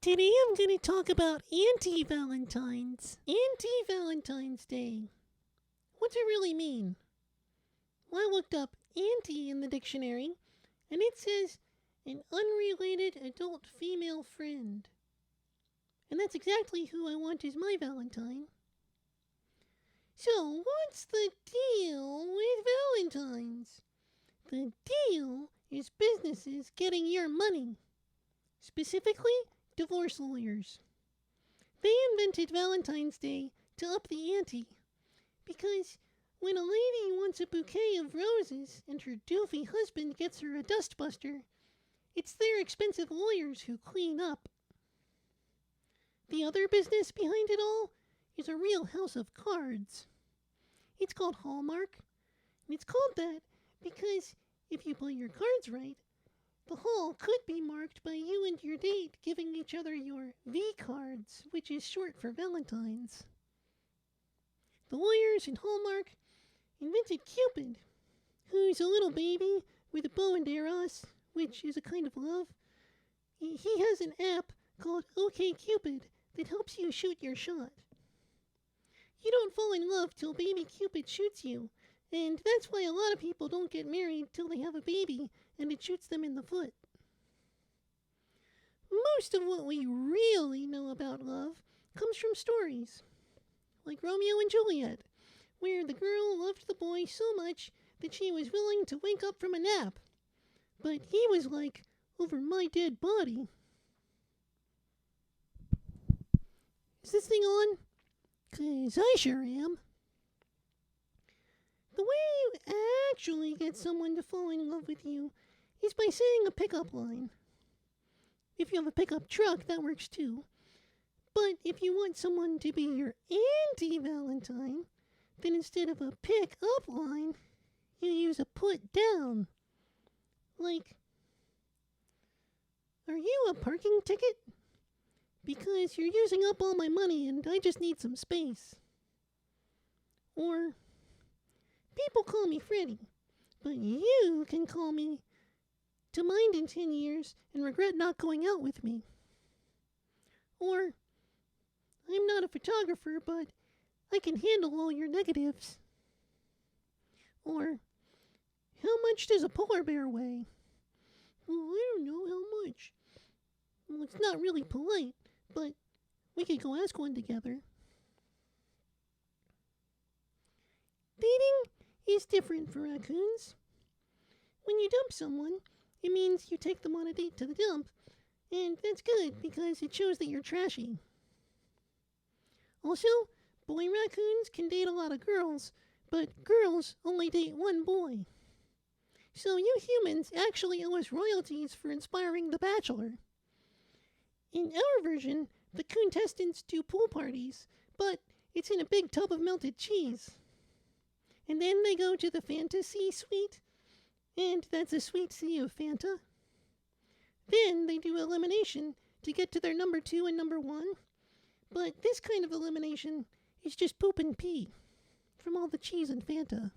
Today I'm going to talk about Anti-Valentines. Anti-Valentine's Day. What's it really mean? Well, I looked up anti in the dictionary, and it says an unrelated adult female friend. And that's exactly who I want as my Valentine. So, what's the deal with Valentines? The deal is businesses getting your money. Specifically, divorce lawyers. They invented Valentine's Day to up the ante. Because when a lady wants a bouquet of roses and her doofy husband gets her a dustbuster, it's their expensive lawyers who clean up. The other business behind it all is a real house of cards. It's called Hallmark, and it's called that because if you play your cards right, the hall could be marked by you and your date giving each other your V cards, which is short for Valentine's. The lawyers in Hallmark invented Cupid, who's a little baby with a bow and arrows, which is a kind of love. He has an app called OK Cupid that helps you shoot your shot. You don't fall in love till baby Cupid shoots you, and that's why a lot of people don't get married till they have a baby and it shoots them in the foot. Most of what we really know about love comes from stories, like Romeo and Juliet, where the girl loved the boy so much that she was willing to wake up from a nap. But he was like, over my dead body. Is this thing on? 'Cause I sure am. The way you actually get someone to fall in love with you is by saying a pickup line. If you have a pickup truck, that works too. But if you want someone to be your anti-Valentine, then instead of a pick-up line, you use a put-down. Like, are you a parking ticket? Because you're using up all my money and I just need some space. Or, people call me Freddy, but you can call me to mind in 10 years and regret not going out with me. Or, I'm not a photographer, but I can handle all your negatives. Or, how much does a polar bear weigh? Well, I don't know how much. Well, it's not really polite, but we could go ask one together. Dating is different for raccoons. When you dump someone, it means you take them on a date to the dump, and that's good because it shows that you're trashy. Also, boy raccoons can date a lot of girls, but girls only date one boy. So you humans actually owe us royalties for inspiring The Bachelor. In our version, the contestants do pool parties, but it's in a big tub of melted cheese. And then they go to the fantasy suite, and that's a sweet sea of Fanta. Then they do elimination to get to their number 2 and number 1. But this kind of elimination is just poop and pee from all the cheese and Fanta.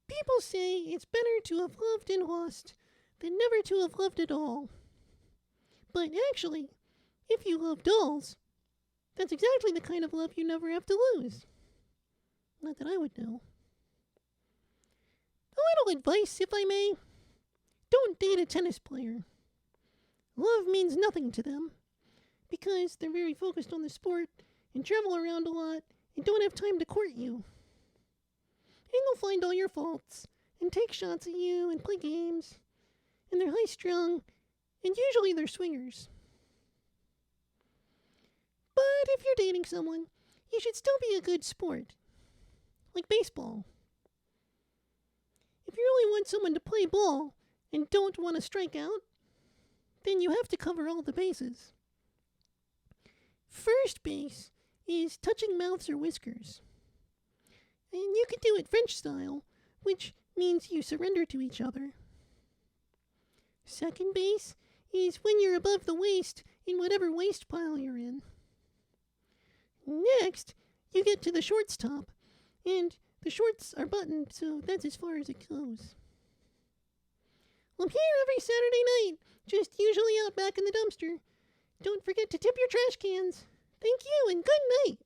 People say it's better to have loved and lost than never to have loved at all. But actually, if you love dolls, that's exactly the kind of love you never have to lose. Not that I would know. A little advice, if I may. Don't date a tennis player. Love means nothing to them, because they're very focused on the sport and travel around a lot and don't have time to court you. And they'll find all your faults and take shots at you and play games. And they're high-strung, and usually they're swingers. But if you're dating someone, you should still be a good sport. Like baseball. If you really want someone to play ball and don't want to strike out, then you have to cover all the bases. First base is touching mouths or whiskers. And you can do it French style, which means you surrender to each other. Second base is when you're above the waist in whatever waist pile you're in. Next, you get to the shortstop, and the shorts are buttoned, so that's as far as it goes. I'm here every Saturday night, just usually out back in the dumpster. Don't forget to tip your trash cans. Thank you and good night.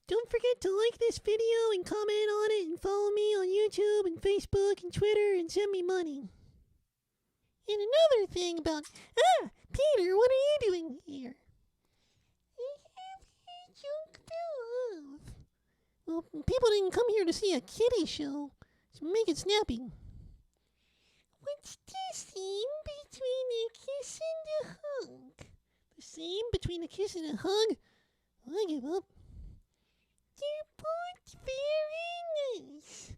Don't forget to like this video and comment on it and follow me on YouTube and Facebook and Twitter and send me money. And another thing about... Peter, what are you doing here? I have a joke love. Well, people didn't come here to see a kiddie show, so make it snappy. What's the same between a kiss and a hug? The same between a kiss and a hug? I give up. They're both very nice.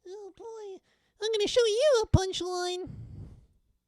Oh boy, I'm gonna show you a punchline.